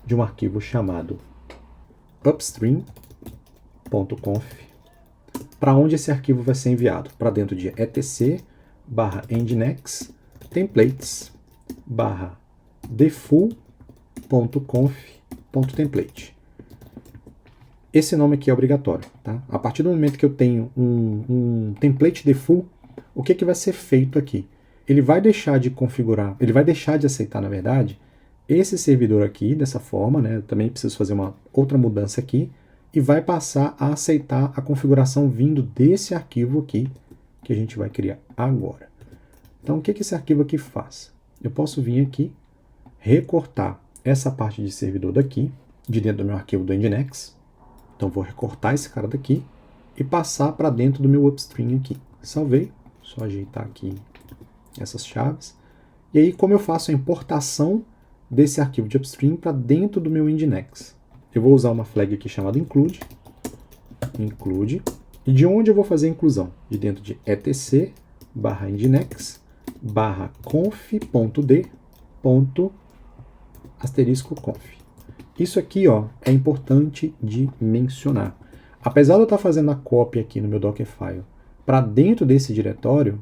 de um arquivo chamado upstream.conf, para onde esse arquivo vai ser enviado? Para dentro de etc/nginx templates/default.conf.template. Esse nome aqui é obrigatório, tá? A partir do momento que eu tenho um template default, o que vai ser feito aqui? Ele vai deixar de configurar, ele vai deixar de aceitar, na verdade, esse servidor aqui, dessa forma, né? Eu também preciso fazer uma outra mudança aqui, e vai passar a aceitar a configuração vindo desse arquivo aqui, que a gente vai criar agora. Então, o que esse arquivo aqui faz? Eu posso vir aqui, recortar essa parte de servidor daqui, de dentro do meu arquivo do Nginx. Então, vou recortar esse cara daqui e passar para dentro do meu upstream aqui. Salvei, só ajeitar aqui essas chaves. E aí, como eu faço a importação desse arquivo de upstream para dentro do meu Nginx? Eu vou usar uma flag aqui chamada include. E de onde eu vou fazer a inclusão? De dentro de etc/nginx/conf.d.*conf. Isso aqui, ó, é importante de mencionar. Apesar de eu estar fazendo a cópia aqui no meu Dockerfile para dentro desse diretório,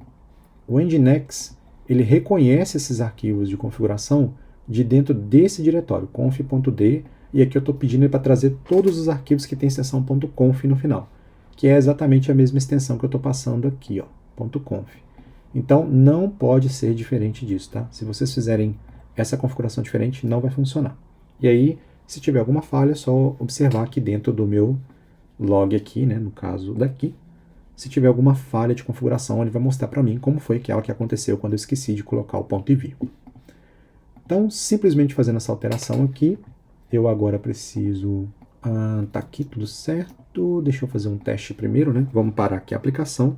o Nginx ele reconhece esses arquivos de configuração de dentro desse diretório, conf.d, e aqui eu estou pedindo para trazer todos os arquivos que tem extensão .conf no final, que é exatamente a mesma extensão que eu estou passando aqui, ó, .conf. Então, não pode ser diferente disso, tá? Se vocês fizerem essa configuração diferente não vai funcionar. E aí, se tiver alguma falha, é só observar aqui dentro do meu log aqui, né, no caso daqui. Se tiver alguma falha de configuração, ele vai mostrar para mim como foi aquela que aconteceu quando eu esqueci de colocar o ponto e vírgula. Então, simplesmente fazendo essa alteração aqui, eu agora preciso... tá aqui tudo certo. Deixa eu fazer um teste primeiro, né? Vamos parar aqui a aplicação.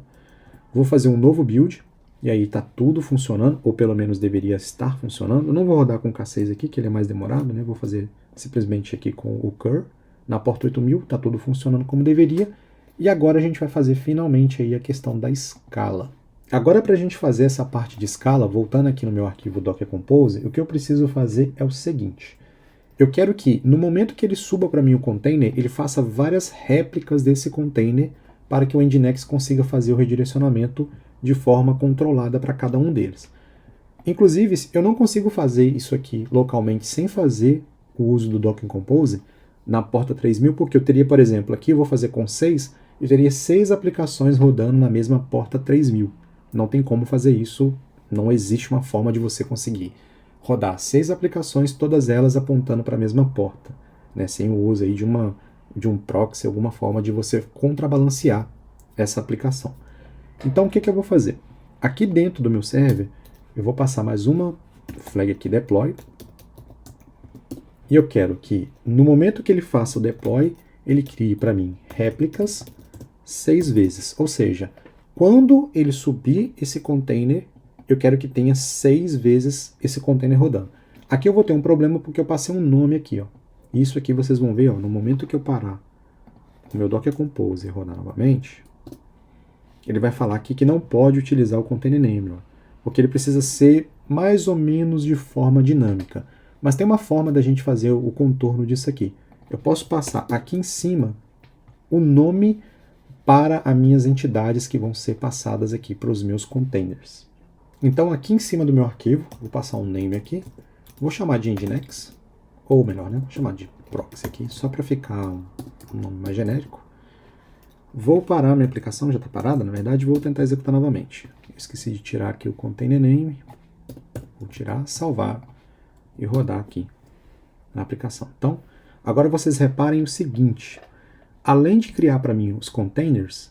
Vou fazer um novo build. E aí tá tudo funcionando, ou pelo menos deveria estar funcionando. Eu não vou rodar com o K6 aqui, que ele é mais demorado, né? Vou fazer simplesmente aqui com o cur. Na porta 8000, tá tudo funcionando como deveria. E agora a gente vai fazer finalmente aí a questão da escala. Agora, para a gente fazer essa parte de escala, voltando aqui no meu arquivo Docker Compose, o que eu preciso fazer é o seguinte. Eu quero que, no momento que ele suba para mim o container, ele faça várias réplicas desse container para que o Nginx consiga fazer o redirecionamento de forma controlada para cada um deles. Inclusive, eu não consigo fazer isso aqui localmente sem fazer o uso do Docker Compose na porta 3000, porque eu teria, por exemplo, aqui eu vou fazer com 6, eu teria 6 aplicações rodando na mesma porta 3000. Não tem como fazer isso, não existe uma forma de você conseguir rodar 6 aplicações, todas elas apontando para a mesma porta, né, sem o uso aí de um proxy, alguma forma de você contrabalancear essa aplicação. Então, o que eu vou fazer? Aqui dentro do meu server, eu vou passar mais uma flag aqui, deploy, e eu quero que, no momento que ele faça o deploy, ele crie para mim réplicas 6 vezes. Ou seja, quando ele subir esse container, eu quero que tenha 6 vezes esse container rodando. Aqui eu vou ter um problema porque eu passei um nome aqui, ó. Isso aqui vocês vão ver, ó, no momento que eu parar o meu Docker Compose e rodar novamente, ele vai falar aqui que não pode utilizar o container name, ó, porque ele precisa ser mais ou menos de forma dinâmica. Mas tem uma forma da gente fazer o contorno disso aqui. Eu posso passar aqui em cima o nome para as minhas entidades que vão ser passadas aqui para os meus containers. Então aqui em cima do meu arquivo, vou passar um name aqui, vou chamar de Nginx, ou melhor, né, vou chamar de proxy aqui, só para ficar um nome mais genérico. Vou parar minha aplicação, já está parada, na verdade, vou tentar executar novamente. Eu esqueci de tirar aqui o container name, vou tirar, salvar e rodar aqui na aplicação. Então, agora vocês reparem o seguinte, além de criar para mim os containers,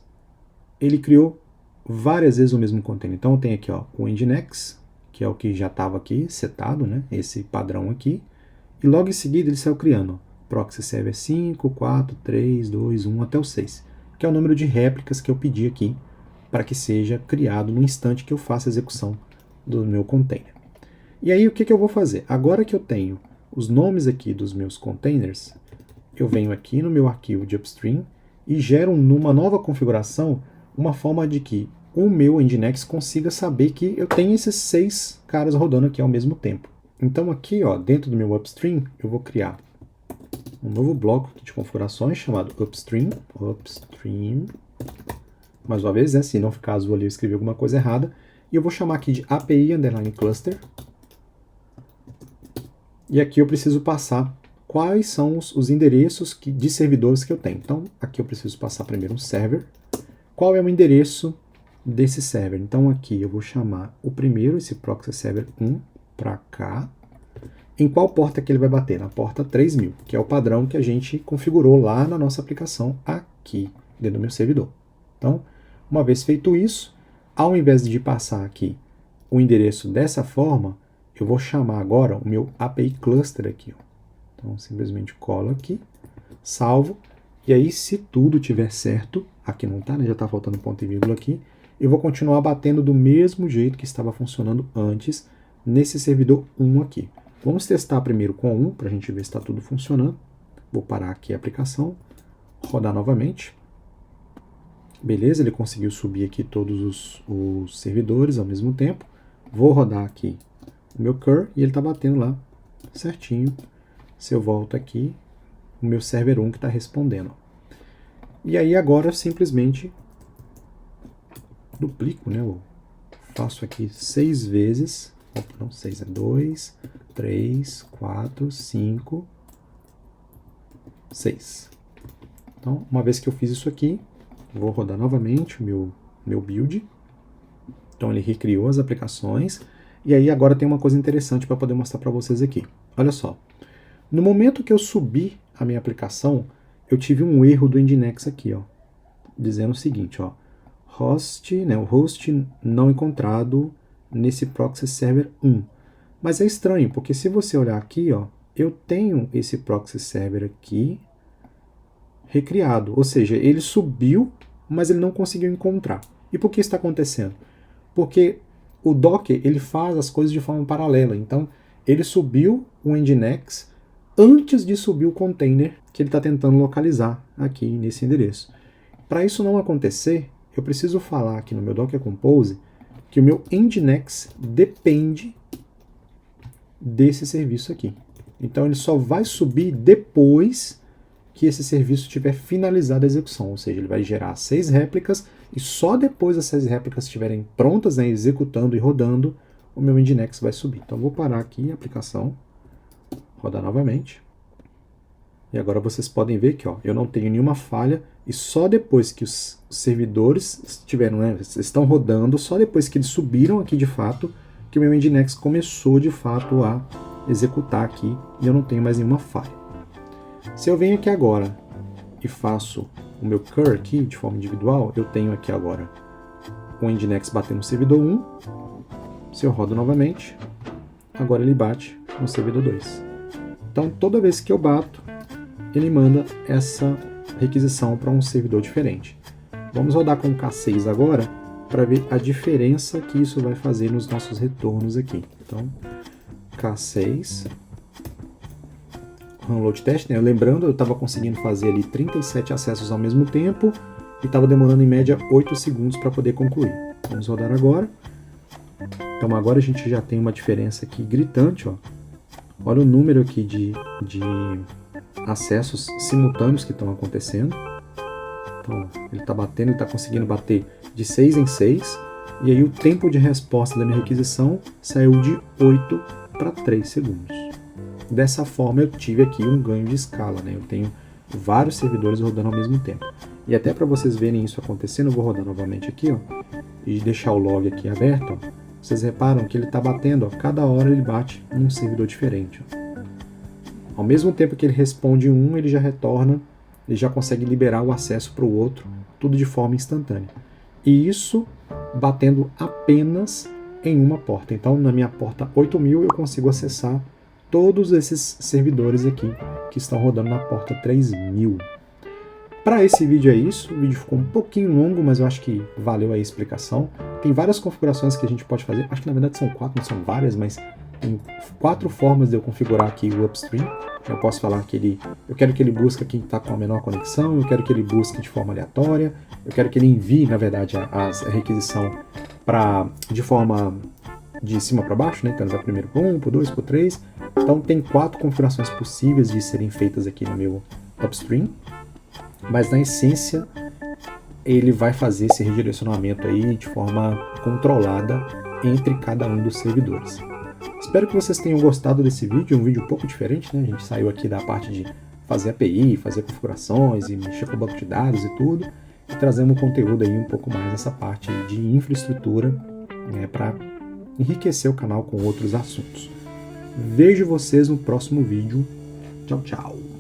ele criou várias vezes o mesmo container. Então eu tenho aqui, ó, o Nginx, que é o que já estava aqui setado, né, esse padrão aqui, e logo em seguida ele saiu criando, ó, proxy server 5, 4, 3, 2, 1 até o 6, que é o número de réplicas que eu pedi aqui para que seja criado no instante que eu faça a execução do meu container. E aí o que eu vou fazer? Agora que eu tenho os nomes aqui dos meus containers, eu venho aqui no meu arquivo de upstream e gero numa nova configuração uma forma de que o meu Nginx consiga saber que eu tenho esses 6 caras rodando aqui ao mesmo tempo. Então aqui, ó, dentro do meu upstream, eu vou criar um novo bloco de configurações chamado upstream. Mais uma vez, né, se não ficar azul ali eu escrevi alguma coisa errada. E eu vou chamar aqui de API_cluster. E aqui eu preciso passar quais são os endereços de servidores que eu tenho. Então, aqui eu preciso passar primeiro um server. Qual é o endereço desse server? Então, aqui eu vou chamar o primeiro, esse proxy server 1, para cá. Em qual porta que ele vai bater? Na porta 3000, que é o padrão que a gente configurou lá na nossa aplicação aqui, dentro do meu servidor. Então, uma vez feito isso, ao invés de passar aqui o endereço dessa forma, eu vou chamar agora o meu API cluster aqui. Ó. Então, simplesmente colo aqui, salvo, e aí se tudo tiver certo, aqui não está, né? Já está faltando ponto e vírgula aqui, eu vou continuar batendo do mesmo jeito que estava funcionando antes nesse servidor 1 aqui. Vamos testar primeiro com 1, para a gente ver se está tudo funcionando. Vou parar aqui a aplicação, rodar novamente. Beleza, ele conseguiu subir aqui todos os servidores ao mesmo tempo. Vou rodar aqui o meu cur e ele está batendo lá certinho. Se eu volto aqui, o meu server 1 que está respondendo. E aí agora eu simplesmente duplico, né? Eu faço aqui 6 vezes. Opa, não, 6 é 2, 3, 4, 5, 6. Então, uma vez que eu fiz isso aqui, vou rodar novamente o meu build. Então ele recriou as aplicações. E aí agora tem uma coisa interessante para poder mostrar para vocês aqui. Olha só, no momento que eu subi a minha aplicação, eu tive um erro do Nginx aqui, ó, dizendo o seguinte, ó, o host não encontrado nesse proxy server 1. Mas é estranho, porque se você olhar aqui, ó, eu tenho esse proxy server aqui recriado, ou seja, ele subiu, mas ele não conseguiu encontrar. E por que isso está acontecendo? Porque o Docker ele faz as coisas de forma paralela, então ele subiu o Nginx antes de subir o container que ele está tentando localizar aqui nesse endereço. Para isso não acontecer, eu preciso falar aqui no meu Docker Compose que o meu Nginx depende desse serviço aqui. Então ele só vai subir depois que esse serviço tiver finalizado a execução, ou seja, ele vai gerar 6 réplicas e só depois das 6 réplicas estiverem prontas, né, executando e rodando, o meu Nginx vai subir. Então eu vou parar aqui a aplicação, rodar novamente. E agora vocês podem ver que ó, eu não tenho nenhuma falha e só depois que os servidores estão rodando, só depois que eles subiram aqui de fato, que o meu Nginx começou de fato a executar aqui e eu não tenho mais nenhuma falha. Se eu venho aqui agora e faço o meu curl aqui de forma individual, eu tenho aqui agora o Nginx batendo no servidor 1. Se eu rodo novamente, agora ele bate no servidor 2. Então toda vez que eu bato, ele manda essa requisição para um servidor diferente. Vamos rodar com o K6 agora para ver a diferença que isso vai fazer nos nossos retornos aqui. Então, K6, download test, né? Lembrando, eu estava conseguindo fazer ali 37 acessos ao mesmo tempo e estava demorando em média 8 segundos para poder concluir. Vamos rodar agora. Então agora a gente já tem uma diferença aqui gritante, ó. Olha o número aqui de acessos simultâneos que estão acontecendo. Então, ele está batendo, ele está conseguindo bater de 6 em 6. E aí o tempo de resposta da minha requisição saiu de 8 para 3 segundos. Dessa forma eu tive aqui um ganho de escala, né? Eu tenho vários servidores rodando ao mesmo tempo. E até para vocês verem isso acontecendo, eu vou rodar novamente aqui, ó, e deixar o log aqui aberto, ó. Vocês reparam que ele está batendo, ó, cada hora ele bate num servidor diferente, ó. Ao mesmo tempo que ele responde um, ele já retorna, ele já consegue liberar o acesso para o outro, tudo de forma instantânea. E isso batendo apenas em uma porta. Então, na minha porta 8000, eu consigo acessar todos esses servidores aqui que estão rodando na porta 3000. Para esse vídeo é isso, o vídeo ficou um pouquinho longo, mas eu acho que valeu a explicação. Tem várias configurações que a gente pode fazer, acho que na verdade são 4, não são várias, mas tem 4 formas de eu configurar aqui o upstream. Eu posso falar que eu quero que ele busque quem está com a menor conexão, eu quero que ele busque de forma aleatória, eu quero que ele envie, na verdade, a requisição de forma de cima para baixo, né? Então ele vai primeiro por 1, por 2, por 3. Então tem 4 configurações possíveis de serem feitas aqui no meu upstream, mas na essência ele vai fazer esse redirecionamento aí de forma controlada entre cada um dos servidores. Espero que vocês tenham gostado desse vídeo, um vídeo um pouco diferente, né? A gente saiu aqui da parte de fazer API, fazer configurações e mexer com o banco de dados e tudo, e trazemos um conteúdo aí um pouco mais nessa parte de infraestrutura, né, para enriquecer o canal com outros assuntos. Vejo vocês no próximo vídeo. Tchau, tchau!